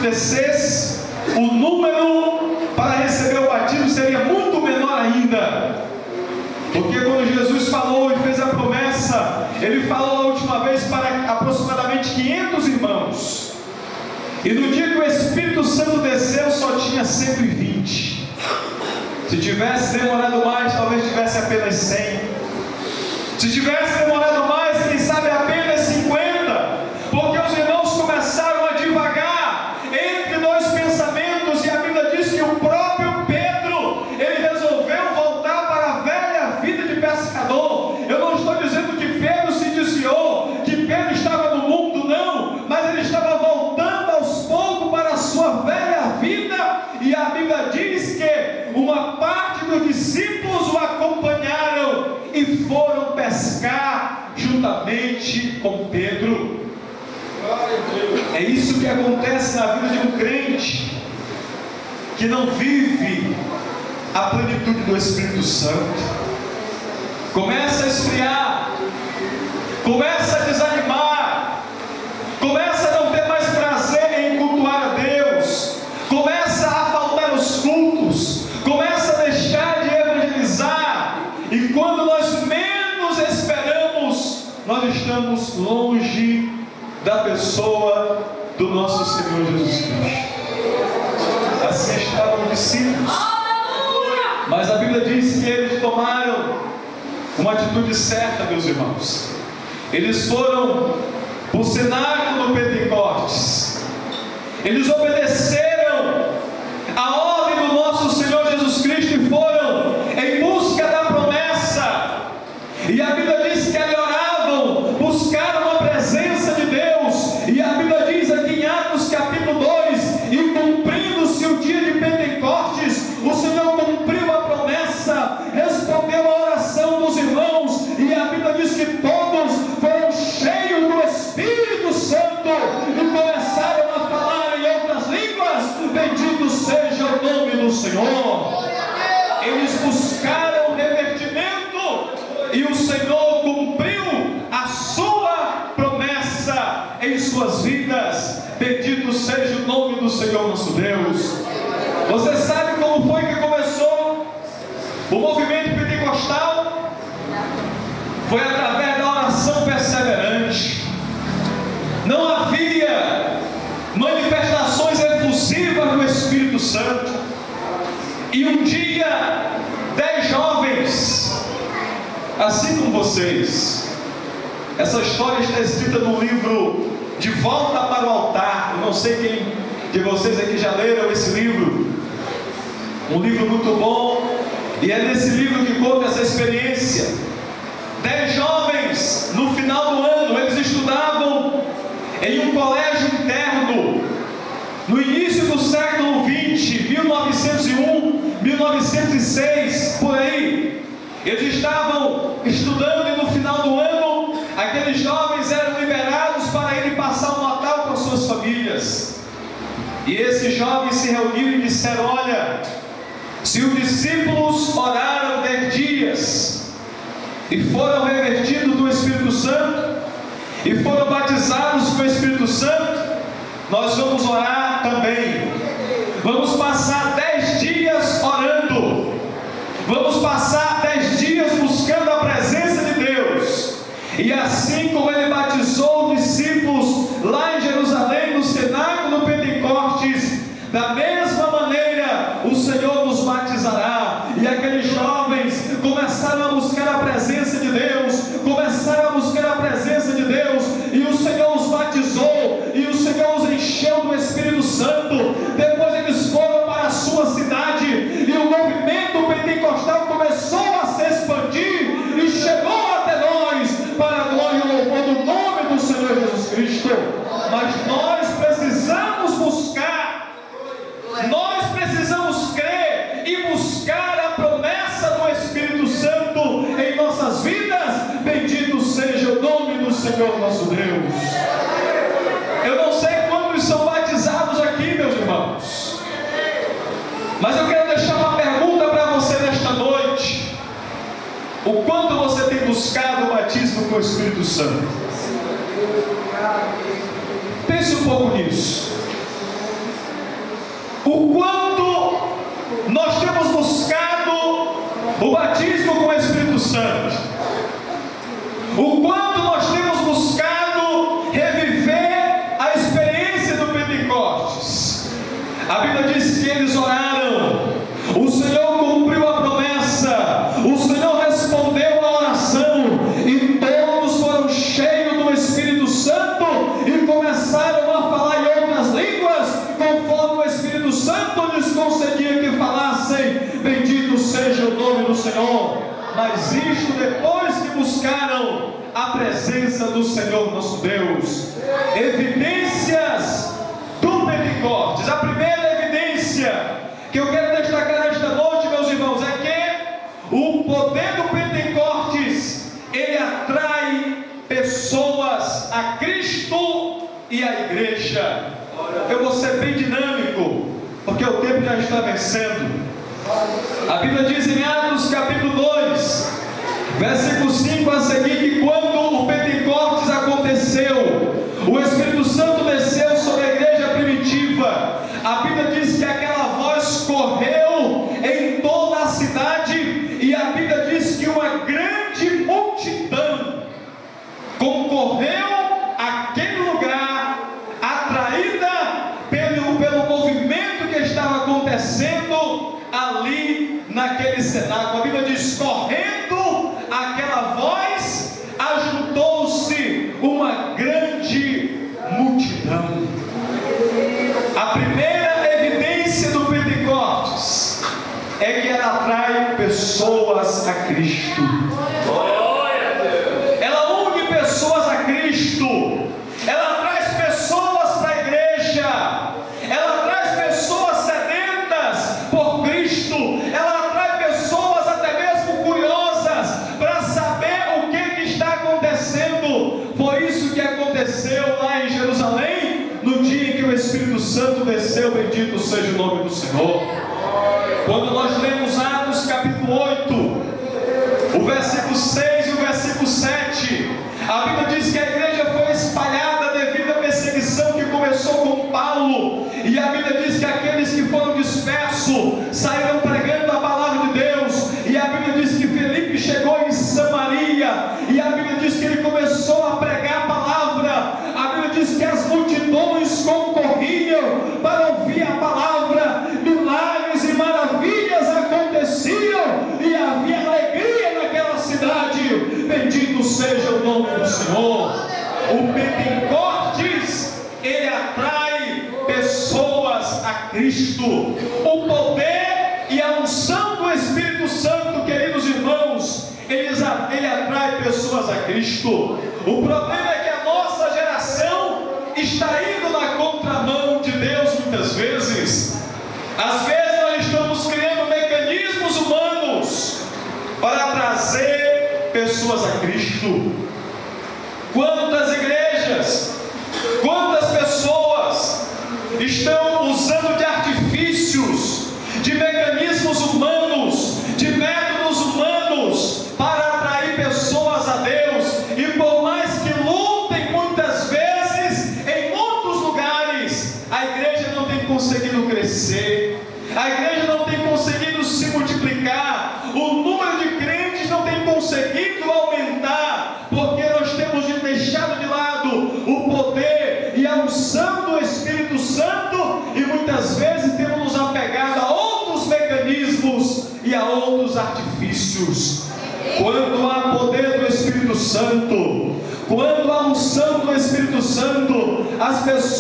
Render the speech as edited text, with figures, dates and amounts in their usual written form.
descesse, o número para receber o batismo seria muito menor ainda. Porque quando Jesus falou e fez a promessa, Ele falou a última vez para aproximadamente 500 irmãos. E no dia que o Espírito Santo desceu, só tinha 120. Se tivesse demorado mais, talvez tivesse apenas 100. Se tivesse demorado mais, quem sabe apenas 50. Porque os irmãos começaram a divagar entre dois pensamentos. E a Bíblia diz que o próprio Pedro, ele resolveu voltar para a velha vida de pescador. Eu não estou dizendo que Pedro se desviou, que Pedro estava no mundo, não. Mas ele estava voltando aos poucos para a sua velha vida. E a Bíblia diz que uma parte dos discípulos o acompanharam e foram pescar juntamente com Pedro. É isso que acontece na vida de um crente que não vive a plenitude do Espírito Santo. Começa a esfriar, começa a desanimar, começa a não ter mais prazer em cultuar a Deus, começa a faltar os cultos, começa a deixar de evangelizar, e quando nós menos esperamos, nós estamos longe da pessoa do nosso Senhor Jesus Cristo. Assim estavam os discípulos, mas a Bíblia diz que eles tomaram uma atitude certa, meus irmãos. Eles foram para o cenáculo do Pentecostes, eles obedeceram a ordem do nosso Senhor Jesus Cristo e foram em busca da promessa. E a Bíblia diz que eles oravam, buscaram a presença de Deus. E a Bíblia diz aqui em Atos capítulo 2: e cumprindo-se o dia de Pentecostes, o Senhor cumpriu a promessa, respondeu a oração dos irmãos. E a Bíblia diz que todos foram cheios do Espírito Santo e começaram a falar em outras línguas. Bendito seja o nome do Senhor. Eles buscaram revertimento e o Senhor cumpriu a sua promessa em suas vidas. Bendito seja o nome do Senhor nosso Deus. Você sabe como foi que começou o movimento pentecostal? Foi através da oração perseverante. Não havia manifestações efusivas do Espírito Santo. E um dia, 10 jovens, assim como vocês, essa história está escrita no livro De Volta para o Altar. Eu não sei quem de vocês aqui já leram esse livro. Um livro muito bom. E é nesse livro que conta essa experiência. 10 jovens, no final do ano, eles estudavam em um colégio interno. No início do século 20, 1901, 1906, por aí. Eles estavam estudando e no final do ano, aqueles jovens eram liberados para irem passar o Natal com as suas famílias. E esses jovens se reuniram e disseram: olha, se os discípulos oraram 10 dias e foram revertidos do Espírito Santo e foram batizados com o Espírito Santo, nós vamos orar também. Vamos passar 10 dias orando. Vamos passar 10 dias buscando a presença de Deus. E assim como Ele batizou os discípulos lá em Jerusalém, no cenáculo do Pentecostes, da mesma maneira o Senhor nos batizará. E aqueles jovens começaram a buscar a presença de Deus, começaram a buscar a presença de Deus, e o Senhor os batizou, e o Senhor os encheu do Espírito Santo. Depois eles foram para a sua cidade, e o movimento pentecostal começou a se expandir, e chegou até nós, para a glória e louvor do nome do Senhor Jesus Cristo. Mas nós precisamos buscar, nós precisamos crer e buscar a promessa do Espírito Santo em nossas vidas. Bendito seja o nome do Senhor nosso Deus. Eu não sei quantos são batizados aqui, meus irmãos, mas eu quero deixar uma pergunta para você nesta noite: o quanto você tem buscado o batismo com o Espírito Santo? Pense um pouco nisso. o quanto nós temos buscado o batismo com o Espírito Santo, o quanto nós temos buscado reviver a experiência do Pentecostes. A Bíblia diz que eles oraram, o Senhor cumpriu a promessa, o Senhor respondeu a oração, e todos foram cheios do Espírito Santo e começaram a falar em outras línguas, conforme o Espírito Santo lhes concedia que falassem. Bendito seja o nome do Senhor. Mas isto depois que buscaram a presença do Senhor nosso Deus. Evidências do Pentecostes. A primeira evidência que eu quero destacar esta noite, meus irmãos, é que o poder do Pentecostes, ele atrai pessoas a Cristo e a igreja. Eu vou ser bem dinâmico, porque o tempo já está vencendo. A Bíblia diz em Atos capítulo 2, versículo 5 a seguir, que quando o Pentecostes aconteceu, o Espírito Santo desceu sobre a igreja primitiva. A Bíblia diz que aquela voz correu em toda a cidade, e a Bíblia diz que uma grande multidão concorreu àquele lugar, atraída pelo movimento que estava acontecendo ali naquele cenáculo. A Bíblia diz: correndo aquela voz, ajuntou-se uma grande multidão. A primeira evidência do Pentecostes é que ela atrai pessoas a Cristo. Ela une pessoas a Cristo. Ela traz pessoas para a igreja. Ela traz pessoas sedentas por Cristo. Ela atrai pessoas até mesmo curiosas para saber o que está acontecendo. Foi isso que aconteceu lá em Jerusalém, no dia em que o Espírito Santo desceu. Bendito seja o nome do Senhor. Quando nós lemos Atos capítulo 8, o versículo 6 e o versículo 7, a Bíblia diz que a igreja foi espalhada devido à perseguição que começou com Paulo, e a Bíblia diz que aqueles que foram dispersos saíram pregando a palavra de Deus, e a Bíblia diz que Felipe chegou em Samaria, e a Bíblia diz que ele começou a pregar a palavra. A Bíblia diz que as multidões concorriam para ouvir a palavra, milagres e maravilhas aconteciam, e havia alegria naquela cidade. Bendito seja o nome do Senhor. O Pentecostes, ele atrai pessoas a Cristo. O poder e a unção do Espírito Santo, queridos irmãos, ele atrai pessoas a Cristo. O problema é que a nossa geração está indo na contramão de Deus muitas vezes. Às vezes nós estamos criando mecanismos humanos para trazer pessoas a Cristo. Quantas igrejas, quantas pessoas estão usando de artifícios, de mecanismos humanos, de métodos humanos para atrair pessoas a Deus, e por mais que lutem muitas vezes, em muitos lugares, a igreja não tem conseguido crescer, a igreja não tem conseguido se multiplicar, o número de crentes não tem conseguido aumentar, porque nós temos deixado de lado o poder e a unção do Espírito Santo, e muitas vezes temos nos apegado a outros mecanismos e a outros artifícios. Quando há poder do Espírito Santo, quando há unção do Espírito Santo, as pessoas